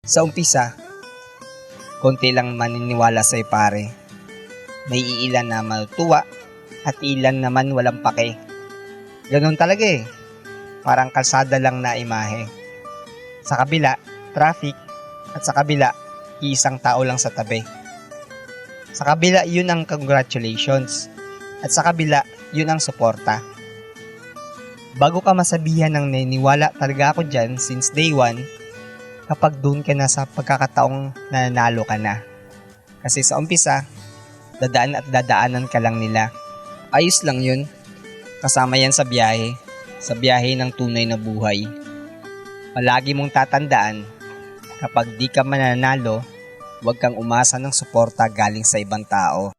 Sa umpisa, konti lang maniniwala sa'yo pare. May iilan na matutuwa at ilan naman walang pake. Ganun talaga eh. Parang kalsada lang na imahe. Sa kabila, traffic. At sa kabila, isang tao lang sa tabi. Sa kabila, yun ang congratulations. At sa kabila, yun ang suporta. Bago ka masabihan ng naniniwala talaga ako dyan since day one, kapag doon ka na sa pagkakataong nananalo ka na. Kasi sa umpisa, dadaan at dadaanan ka lang nila. Ayos lang yun. Kasama yan sa biyahe ng tunay na buhay. Palagi mong tatandaan, kapag di ka mananalo, huwag kang umasa ng suporta galing sa ibang tao.